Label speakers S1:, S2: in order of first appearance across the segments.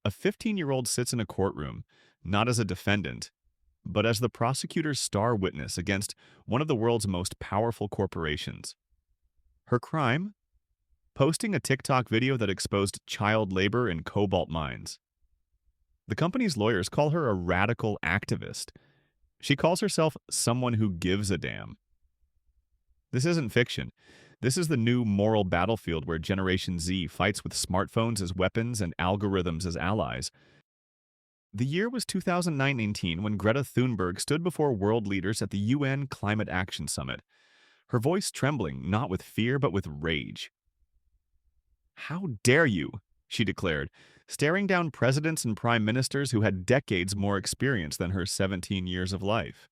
S1: A 15-year-old sits in a courtroom, not as a defendant, but as the prosecutor's star witness against one of the world's most powerful corporations. Her crime? Posting a TikTok video that exposed child labor in cobalt mines. The company's lawyers call her a radical activist. She calls herself someone who gives a damn. This isn't fiction. This is the new moral battlefield where Generation Z fights with smartphones as weapons and algorithms as allies. The year was 2019 when Greta Thunberg stood before world leaders at the UN Climate Action Summit, her voice trembling not with fear but with rage. "How dare you?" she declared, staring down presidents and prime ministers who had decades more experience than her 17 years of life.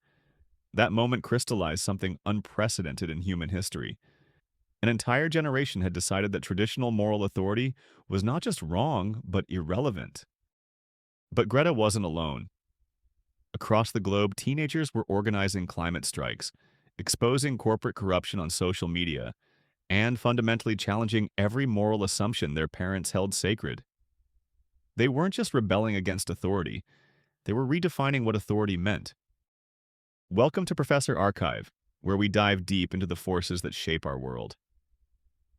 S1: That moment crystallized something unprecedented in human history. An entire generation had decided that traditional moral authority was not just wrong, but irrelevant. But Greta wasn't alone. Across the globe, teenagers were organizing climate strikes, exposing corporate corruption on social media, and fundamentally challenging every moral assumption their parents held sacred. They weren't just rebelling against authority, they were redefining what authority meant. Welcome to Professor Archive, where we dive deep into the forces that shape our world.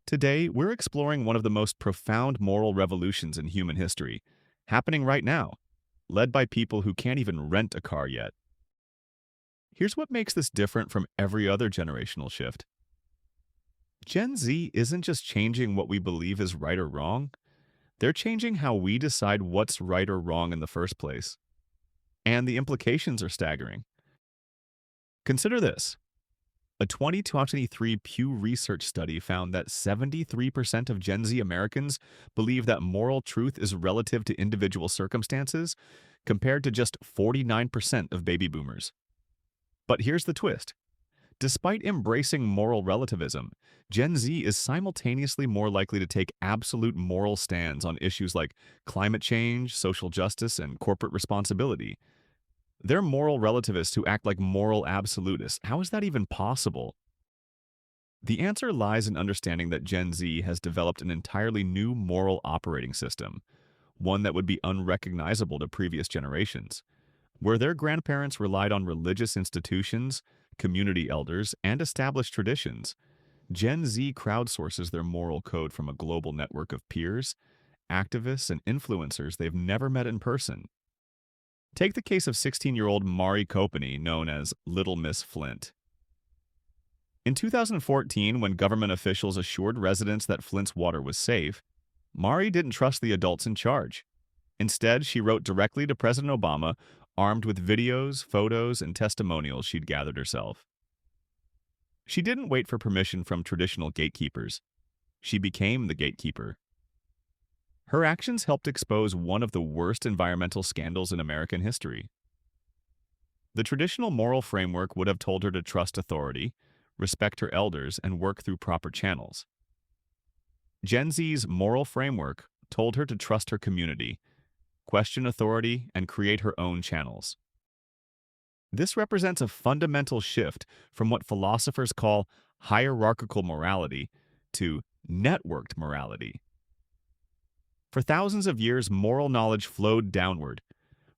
S1: Today, we're exploring one of the most profound moral revolutions in human history, happening right now, led by people who can't even rent a car yet. Here's what makes this different from every other generational shift. Gen Z isn't just changing what we believe is right or wrong, they're changing how we decide what's right or wrong in the first place. And the implications are staggering. Consider this. A 2023 Pew Research study found that 73% of Gen Z Americans believe that moral truth is relative to individual circumstances, compared to just 49% of baby boomers. But here's the twist. Despite embracing moral relativism, Gen Z is simultaneously more likely to take absolute moral stands on issues like climate change, social justice, and corporate responsibility. They're moral relativists who act like moral absolutists. How is that even possible? The answer lies in understanding that Gen Z has developed an entirely new moral operating system, one that would be unrecognizable to previous generations. Where their grandparents relied on religious institutions, community elders, and established traditions, Gen Z crowdsources their moral code from a global network of peers, activists, and influencers they've never met in person. Take the case of 16-year-old Mari Copeny, known as Little Miss Flint. In 2014, when government officials assured residents that Flint's water was safe, Mari didn't trust the adults in charge. Instead, she wrote directly to President Obama, armed with videos, photos, and testimonials she'd gathered herself. She didn't wait for permission from traditional gatekeepers. She became the gatekeeper. Her actions helped expose one of the worst environmental scandals in American history. The traditional moral framework would have told her to trust authority, respect her elders, and work through proper channels. Gen Z's moral framework told her to trust her community, question authority, and create her own channels. This represents a fundamental shift from what philosophers call hierarchical morality to networked morality. For thousands of years, moral knowledge flowed downward,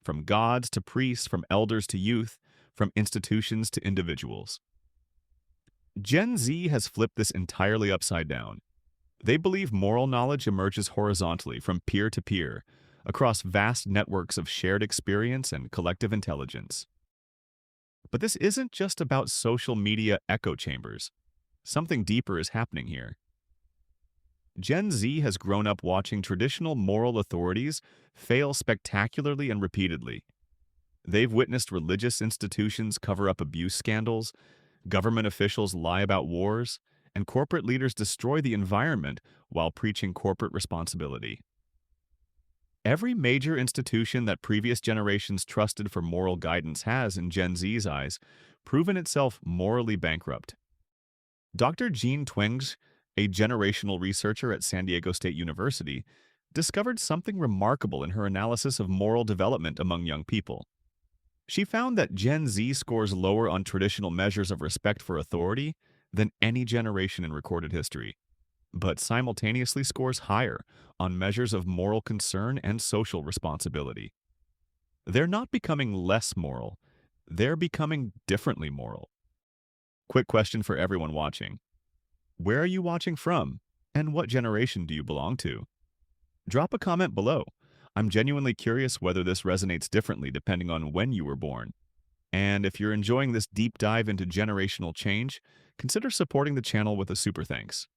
S1: from gods to priests, from elders to youth, from institutions to individuals. Gen Z has flipped this entirely upside down. They believe moral knowledge emerges horizontally from peer to peer, across vast networks of shared experience and collective intelligence. But this isn't just about social media echo chambers. Something deeper is happening here. Gen Z has grown up watching traditional moral authorities fail spectacularly and repeatedly. They've witnessed religious institutions cover up abuse scandals, government officials lie about wars, and corporate leaders destroy the environment while preaching corporate responsibility. Every major institution that previous generations trusted for moral guidance has, in Gen Z's eyes, proven itself morally bankrupt. Dr. Jean Twenge, a generational researcher at San Diego State University, discovered something remarkable in her analysis of moral development among young people. She found that Gen Z scores lower on traditional measures of respect for authority than any generation in recorded history. but simultaneously scores higher on measures of moral concern and social responsibility. They're not becoming less moral, they're becoming differently moral. Quick question for everyone watching. Where are you watching from? And what generation do you belong to? Drop a comment below. I'm genuinely curious whether this resonates differently depending on when you were born. And if you're enjoying this deep dive into generational change, consider supporting the channel with a super thanks.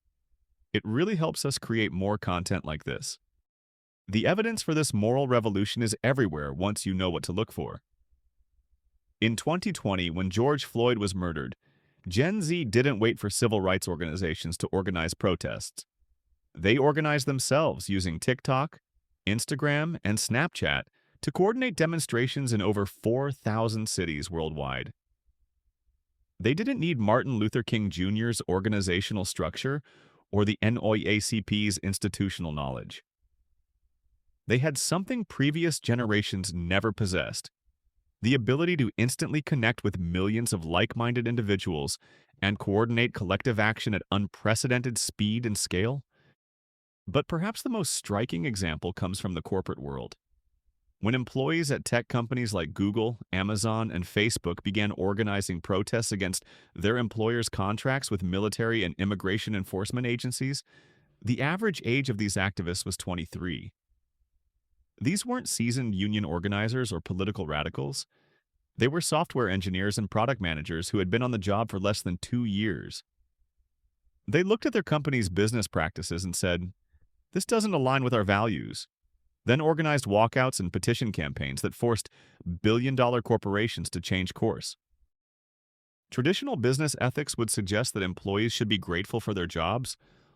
S1: It really helps us create more content like this. The evidence for this moral revolution is everywhere once you know what to look for. In 2020, when George Floyd was murdered, Gen Z didn't wait for civil rights organizations to organize protests. They organized themselves using TikTok, Instagram, and Snapchat to coordinate demonstrations in over 4,000 cities worldwide. They didn't need Martin Luther King Jr.'s organizational structure or the NAACP's institutional knowledge. They had something previous generations never possessed: the ability to instantly connect with millions of like-minded individuals and coordinate collective action at unprecedented speed and scale. But perhaps the most striking example comes from the corporate world. When employees at tech companies like Google, Amazon, and Facebook began organizing protests against their employers' contracts with military and immigration enforcement agencies, the average age of these activists was 23. These weren't seasoned union organizers or political radicals. They were software engineers and product managers who had been on the job for less than 2 years. They looked at their company's business practices and said, "This doesn't align with our values," then organized walkouts and petition campaigns that forced billion-dollar corporations to change course. Traditional business ethics would suggest that employees should be grateful for their jobs,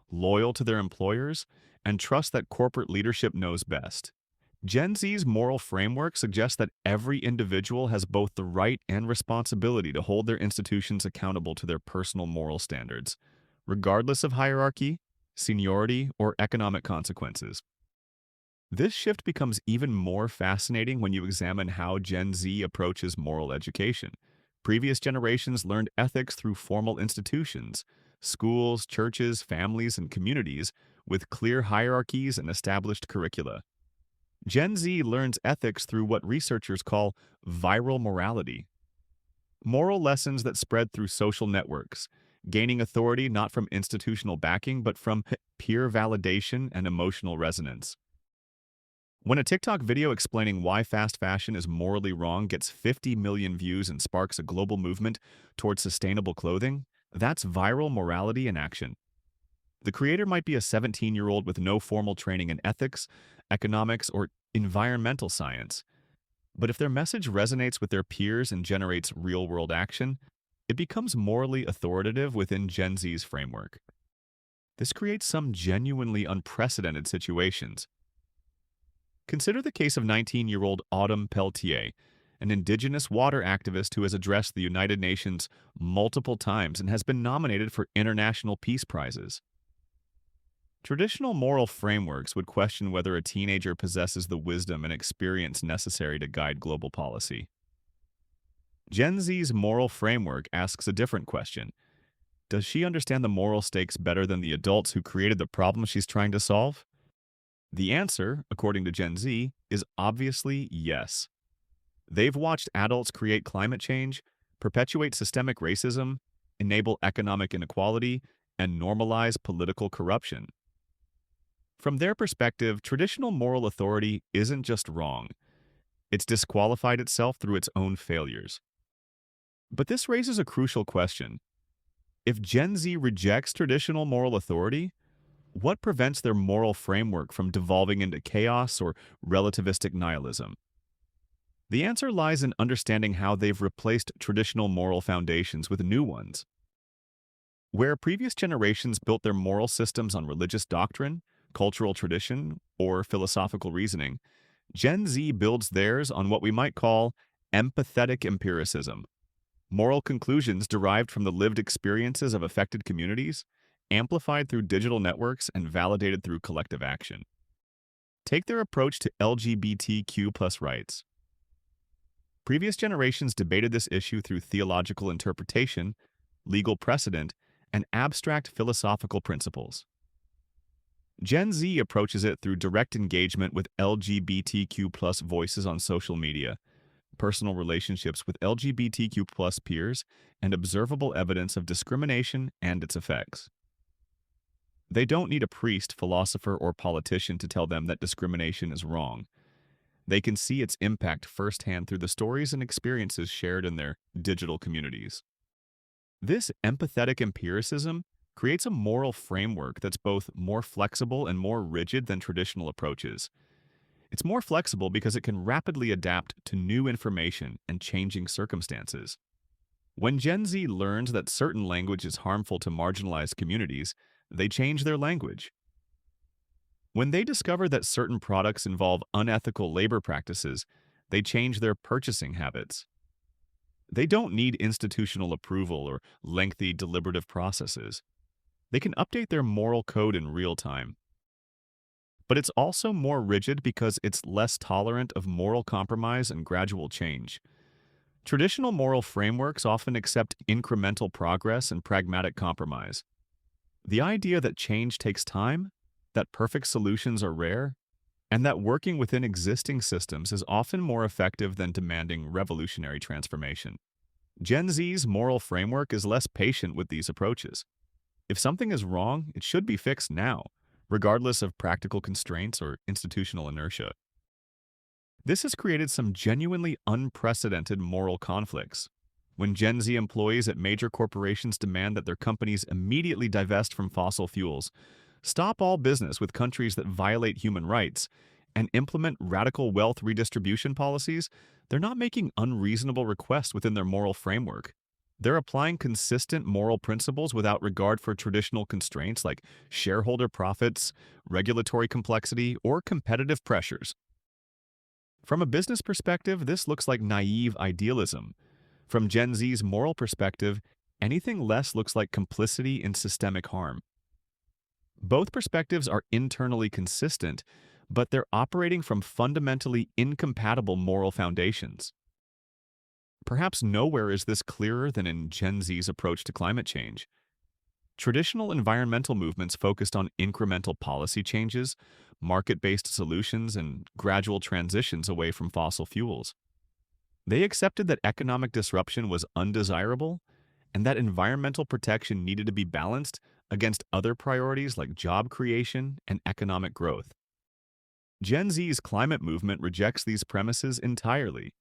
S1: loyal to their employers, and trust that corporate leadership knows best. Gen Z's moral framework suggests that every individual has both the right and responsibility to hold their institutions accountable to their personal moral standards, regardless of hierarchy, seniority, or economic consequences. This shift becomes even more fascinating when you examine how Gen Z approaches moral education. Previous generations learned ethics through formal institutions, schools, churches, families, and communities with clear hierarchies and established curricula. Gen Z learns ethics through what researchers call viral morality. Moral lessons that spread through social networks, gaining authority not from institutional backing but from peer validation and emotional resonance. When a TikTok video explaining why fast fashion is morally wrong gets 50 million views and sparks a global movement towards sustainable clothing, that's viral morality in action. The creator might be a 17-year-old with no formal training in ethics, economics, or environmental science. But if their message resonates with their peers and generates real-world action, it becomes morally authoritative within Gen Z's framework. This creates some genuinely unprecedented situations. Consider the case of 19-year-old Autumn Peltier, an indigenous water activist who has addressed the United Nations multiple times and has been nominated for international peace prizes. Traditional moral frameworks would question whether a teenager possesses the wisdom and experience necessary to guide global policy. Gen Z's moral framework asks a different question. Does she understand the moral stakes better than the adults who created the problem she's trying to solve? The answer, according to Gen Z, is obviously yes. They've watched adults create climate change, perpetuate systemic racism, enable economic inequality, and normalize political corruption. From their perspective, traditional moral authority isn't just wrong. It's disqualified itself through its own failures. But this raises a crucial question. If Gen Z rejects traditional moral authority, what prevents their moral framework from devolving into chaos or relativistic nihilism? The answer lies in understanding how they've replaced traditional moral foundations with new ones. Where previous generations built their moral systems on religious doctrine, cultural tradition, or philosophical reasoning, Gen Z builds theirs on what we might call empathetic empiricism, moral conclusions derived from the lived experiences of affected communities, amplified through digital networks and validated through collective action. Take their approach to LGBTQ+ rights. Previous generations debated this issue through theological interpretation, legal precedent, and abstract philosophical principles. Gen Z approaches it through direct engagement with LGBTQ plus voices on social media, personal relationships with LGBTQ plus peers, and observable evidence of discrimination and its effects. They don't need a priest, philosopher, or politician to tell them that discrimination is wrong. They can see its impact firsthand through the stories and experiences shared in their digital communities. This empathetic empiricism creates a moral framework that's both more flexible and more rigid than traditional approaches. It's more flexible because it can rapidly adapt to new information and changing circumstances. When Gen Z learns that certain language is harmful to marginalized communities, they change their language. When they discover that certain products involve unethical labor practices, they change their purchasing habits. They don't need institutional approval or lengthy deliberative processes. They can update their moral code in real time. But it's also more rigid because it's less tolerant of moral compromise and gradual change. Traditional moral frameworks often accept incremental progress and pragmatic compromise. The idea that change takes time, that perfect solutions are rare, and that working within existing systems is often more effective than demanding revolutionary transformation. Gen Z's moral framework is less patient with these approaches. If something is wrong, it should be fixed now, regardless of practical constraints or institutional inertia. This has created some genuinely unprecedented moral conflicts. When Gen Z employees at major corporations demand that their companies immediately divest from fossil fuels, stop all business with countries that violate human rights, and implement radical wealth redistribution policies, they're not making unreasonable requests within their moral framework. They're applying consistent moral principles without regard for traditional constraints like shareholder profits, regulatory complexity, or competitive pressures. From a business perspective, this looks like naive idealism. From Gen Z's moral perspective, anything less looks like complicity in systemic harm. Both perspectives are internally consistent, but they're operating from fundamentally incompatible moral foundations. Perhaps nowhere is this clearer than in Gen Z's approach to climate change. Traditional environmental movements focused on incremental policy changes, market-based solutions, and gradual transitions away from fossil fuels. They accepted that economic disruption was undesirable and that environmental protection needed to be balanced against other priorities like job creation and economic growth. Gen Z's climate movement rejects these premises entirely.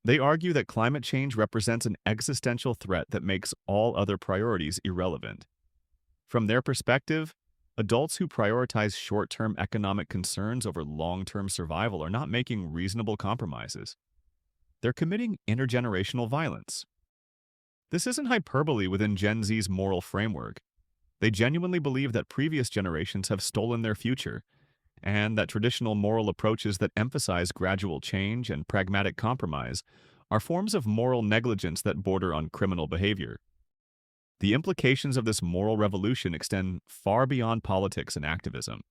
S1: They argue that climate change represents an existential threat that makes all other priorities irrelevant. From their perspective, adults who prioritize short-term economic concerns over long-term survival are not making reasonable compromises. They're committing intergenerational violence. This isn't hyperbole within Gen Z's moral framework. They genuinely believe that previous generations have stolen their future, and that traditional moral approaches that emphasize gradual change and pragmatic compromise are forms of moral negligence that border on criminal behavior. The implications of this moral revolution extend far beyond politics and activism.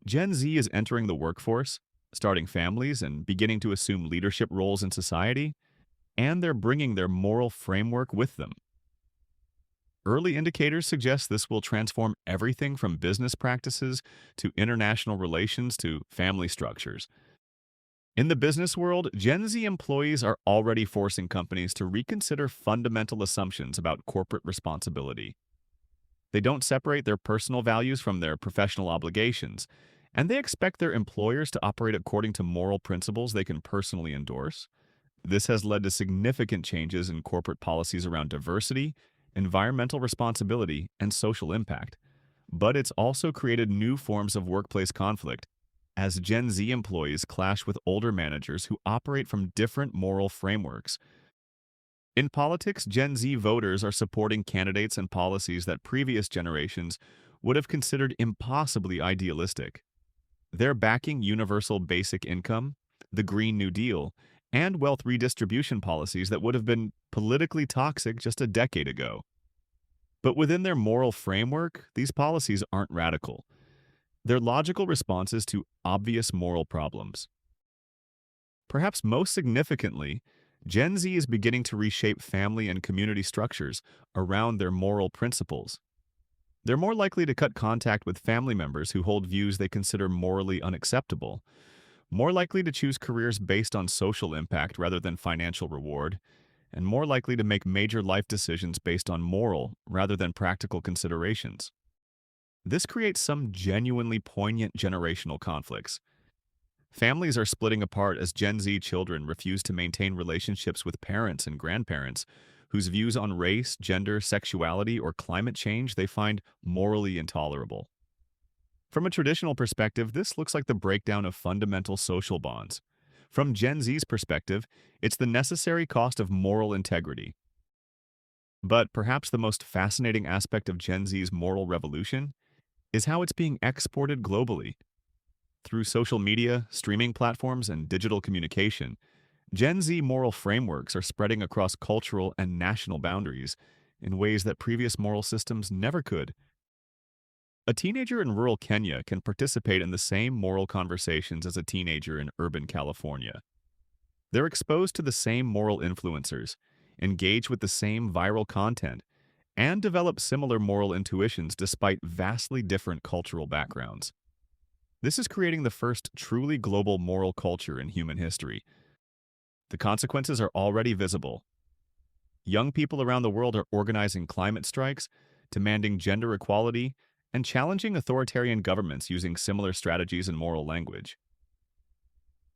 S1: Gen Z is entering the workforce, starting families, and beginning to assume leadership roles in society, and they're bringing their moral framework with them. Early indicators suggest this will transform everything from business practices to international relations to family structures. In the business world, Gen Z employees are already forcing companies to reconsider fundamental assumptions about corporate responsibility. They don't separate their personal values from their professional obligations, and they expect their employers to operate according to moral principles they can personally endorse. This has led to significant changes in corporate policies around diversity, environmental responsibility, and social impact. But it's also created new forms of workplace conflict, as Gen Z employees clash with older managers who operate from different moral frameworks. In politics, Gen Z voters are supporting candidates and policies that previous generations would have considered impossibly idealistic. They're backing universal basic income, the Green New Deal, and wealth redistribution policies that would have been politically toxic just a decade ago. But within their moral framework, these policies aren't radical. They're logical responses to obvious moral problems. Perhaps most significantly, Gen Z is beginning to reshape family and community structures around their moral principles. They're more likely to cut contact with family members who hold views they consider morally unacceptable, more likely to choose careers based on social impact rather than financial reward, and more likely to make major life decisions based on moral rather than practical considerations. This creates some genuinely poignant generational conflicts. Families are splitting apart as Gen Z children refuse to maintain relationships with parents and grandparents whose views on race, gender, sexuality, or climate change they find morally intolerable. From a traditional perspective, this looks like the breakdown of fundamental social bonds. From Gen Z's perspective, it's the necessary cost of moral integrity. But perhaps the most fascinating aspect of Gen Z's moral revolution is how it's being exported globally. Through social media, streaming platforms, and digital communication, Gen Z moral frameworks are spreading across cultural and national boundaries in ways that previous moral systems never could. A teenager in rural Kenya can participate in the same moral conversations as a teenager in urban California. They're exposed to the same moral influencers, engage with the same viral content, and develop similar moral intuitions despite vastly different cultural backgrounds. This is creating the first truly global moral culture in human history. The consequences are already visible. Young people around the world are organizing climate strikes, demanding gender equality, and challenging authoritarian governments using similar strategies and moral language.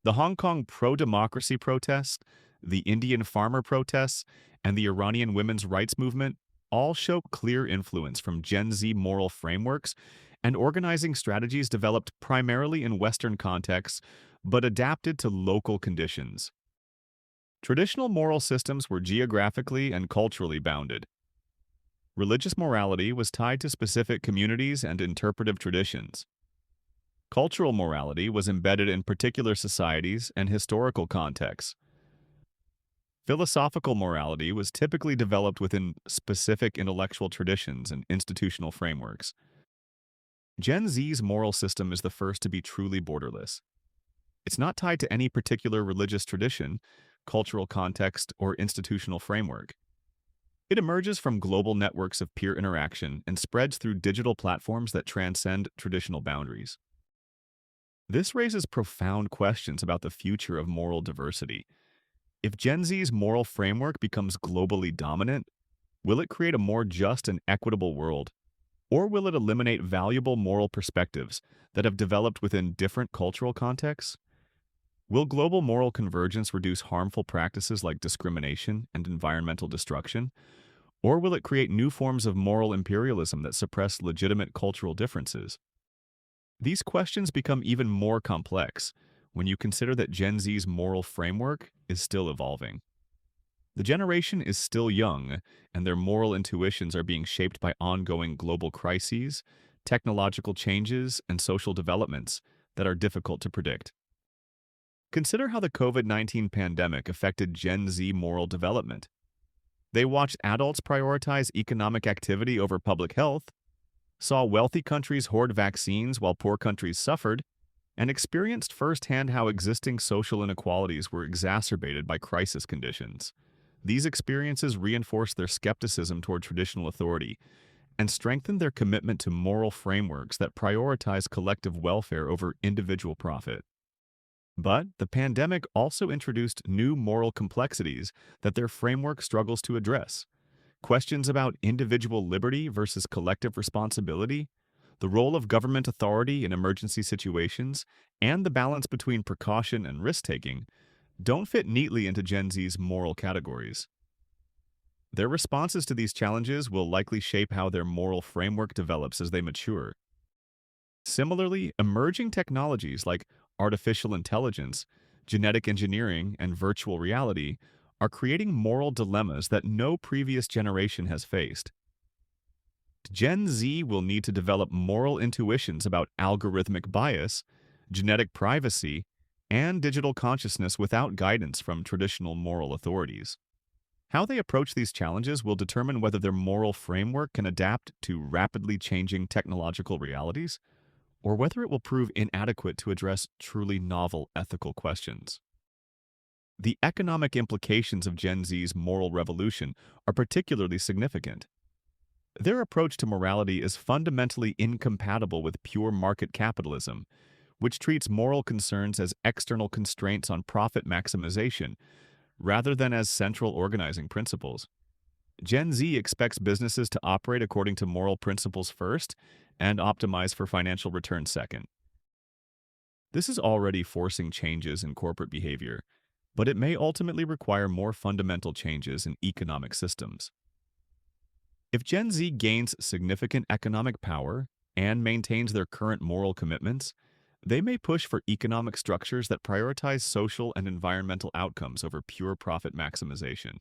S1: The Hong Kong pro-democracy protests, the Indian farmer protests, and the Iranian women's rights movement all show clear influence from Gen Z moral frameworks and organizing strategies developed primarily in Western contexts but adapted to local conditions. Traditional moral systems were geographically and culturally bounded. Religious morality was tied to specific communities and interpretive traditions. Cultural morality was embedded in particular societies and historical contexts. Philosophical morality was typically developed within specific intellectual traditions and institutional frameworks. Gen Z's moral system is the first to be truly borderless. It's not tied to any particular religious tradition, cultural context, or institutional framework. It emerges from global networks of peer interaction and spreads through digital platforms that transcend traditional boundaries. This raises profound questions about the future of moral diversity. If Gen Z's moral framework becomes globally dominant, will it create a more just and equitable world? Or will it eliminate valuable moral perspectives that have developed within different cultural contexts? Will global moral convergence reduce harmful practices like discrimination and environmental destruction? Or will it create new forms of moral imperialism that suppress legitimate cultural differences? These questions become even more complex when you consider that Gen Z's moral framework is still evolving. The generation is still young, and their moral intuitions are being shaped by ongoing global crises, technological changes, and social developments that are difficult to predict. Consider how the COVID-19 pandemic affected Gen Z moral development. They watched adults prioritize economic activity over public health, saw wealthy countries hoard vaccines while poor countries suffered, and experienced firsthand how existing social inequalities were exacerbated by crisis conditions. These experiences reinforced their skepticism toward traditional authority and strengthened their commitment to moral frameworks that prioritize collective welfare over individual profit. But the pandemic also introduced new moral complexities that their framework struggles to address. Questions about individual liberty versus collective responsibility, the role of government authority in emergency situations, and the balance between precaution and risk-taking don't fit neatly into Gen Z's moral categories. Their responses to these challenges will likely shape how their moral framework develops as they mature. Similarly, emerging technologies like artificial intelligence, genetic engineering, and virtual reality are creating moral dilemmas that no previous generation has faced. Gen Z will need to develop moral intuitions about algorithmic bias, genetic privacy, and digital consciousness without guidance from traditional moral authorities. How they approach these challenges will determine whether their moral framework can adapt to rapidly changing technological realities, or whether it will prove inadequate to address truly novel ethical questions. The economic implications of Gen Z's moral revolution are particularly significant. Their approach to morality is fundamentally incompatible with pure market capitalism, which treats moral concerns as external constraints on profit maximization rather than as central organizing principles. Gen Z expects businesses to operate according to moral principles first and optimize for financial return second. This is already forcing changes in corporate behavior, but it may ultimately require more fundamental changes in economic systems. If Gen Z gains significant economic power and maintains their current moral commitments, they may push for economic structures that prioritize social and environmental outcomes over pure profit maximization.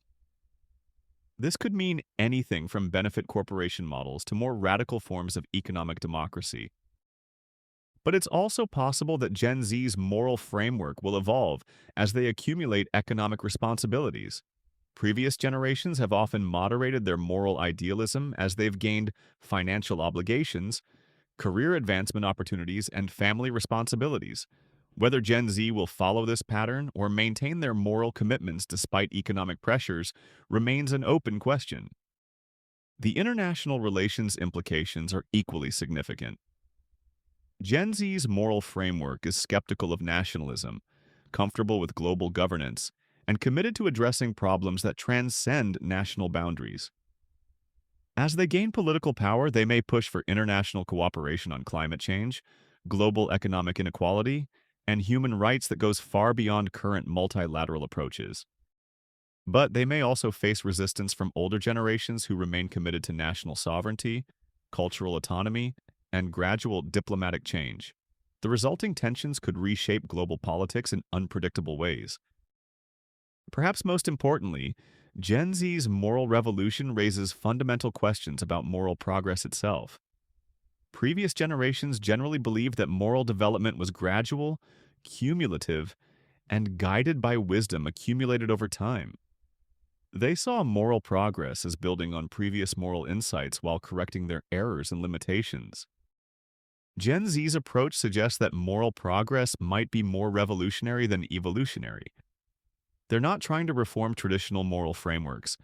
S1: This could mean anything from benefit corporation models to more radical forms of economic democracy. But it's also possible that Gen Z's moral framework will evolve as they accumulate economic responsibilities. Previous generations have often moderated their moral idealism as they've gained financial obligations, career advancement opportunities, and family responsibilities. Whether Gen Z will follow this pattern or maintain their moral commitments despite economic pressures remains an open question. The international relations implications are equally significant. Gen Z's moral framework is skeptical of nationalism, comfortable with global governance, and committed to addressing problems that transcend national boundaries. As they gain political power, they may push for international cooperation on climate change, global economic inequality, and human rights that goes far beyond current multilateral approaches. But they may also face resistance from older generations who remain committed to national sovereignty, cultural autonomy, and gradual diplomatic change. The resulting tensions could reshape global politics in unpredictable ways. Perhaps most importantly, Gen Z's moral revolution raises fundamental questions about moral progress itself. Previous generations generally believed that moral development was gradual, cumulative, and guided by wisdom accumulated over time. They saw moral progress as building on previous moral insights while correcting their errors and limitations. Gen Z's approach suggests that moral progress might be more revolutionary than evolutionary. They're not trying to reform traditional moral frameworks.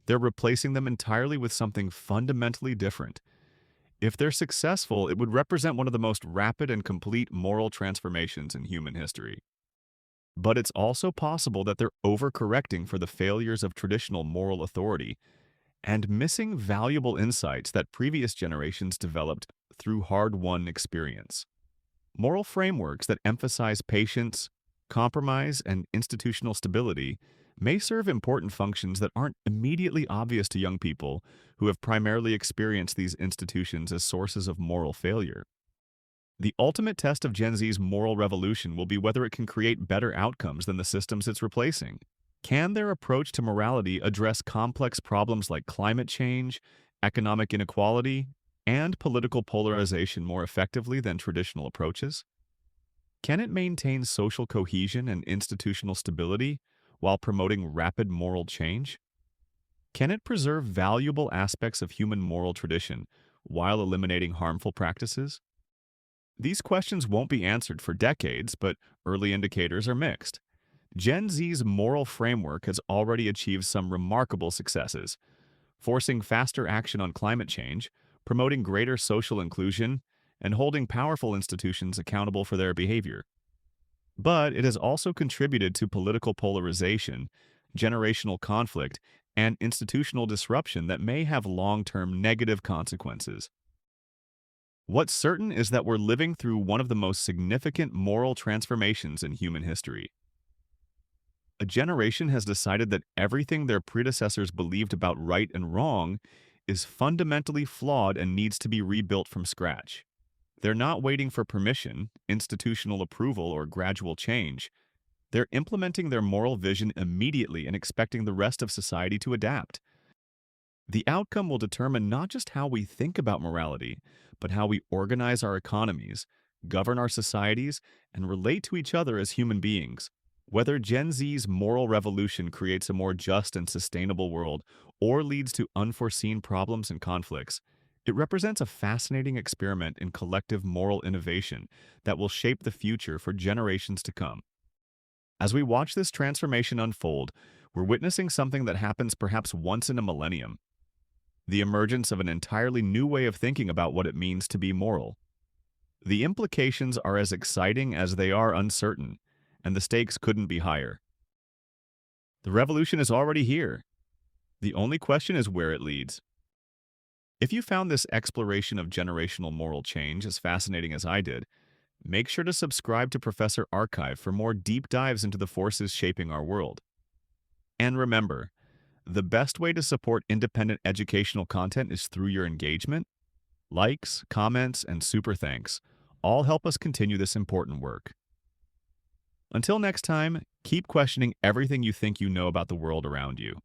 S1: They're replacing them entirely with something fundamentally different. If they're successful, it would represent one of the most rapid and complete moral transformations in human history. But it's also possible that they're overcorrecting for the failures of traditional moral authority and missing valuable insights that previous generations developed through hard-won experience. Moral frameworks that emphasize patience, compromise, and institutional stability may serve important functions that aren't immediately obvious to young people who have primarily experienced these institutions as sources of moral failure. The ultimate test of Gen Z's moral revolution will be whether it can create better outcomes than the systems it's replacing. Can their approach to morality address complex problems like climate change, economic inequality, and political polarization more effectively than traditional approaches? Can it maintain social cohesion and institutional stability while promoting rapid moral change? Can it preserve valuable aspects of human moral tradition while eliminating harmful practices? These questions won't be answered for decades, but early indicators are mixed. Gen Z's moral framework has already achieved some remarkable successes, forcing faster action on climate change, promoting greater social inclusion, and holding powerful institutions accountable for their behavior. But it has also contributed to political polarization, generational conflict, and institutional disruption that may have long-term negative consequences. What's certain is that we're living through one of the most significant moral transformations in human history. A generation has decided that everything their predecessors believed about right and wrong is fundamentally flawed and needs to be rebuilt from scratch. They're not waiting for permission, institutional approval, or gradual change. They're implementing their moral vision immediately and expecting the rest of society to adapt. The outcome will determine not just how we think about morality, but how we organize our economies, govern our societies, and relate to each other as human beings. Whether Gen Z's moral revolution creates a more just and sustainable world or leads to unforeseen problems and conflicts, it represents a fascinating experiment in collective moral innovation that will shape the future for generations to come. As we watch this transformation unfold, we're witnessing something that happens perhaps once in a millennium. the emergence of an entirely new way of thinking about what it means to be moral. The implications are as exciting as they are uncertain, and the stakes couldn't be higher. The revolution is already here. The only question is where it leads. If you found this exploration of generational moral change as fascinating as I did, make sure to subscribe to Professor Archive for more deep dives into the forces shaping our world. And remember, the best way to support independent educational content is through your engagement. Likes, comments, and super thanks all help us continue this important work. Until next time, keep questioning everything you think you know about the world around you.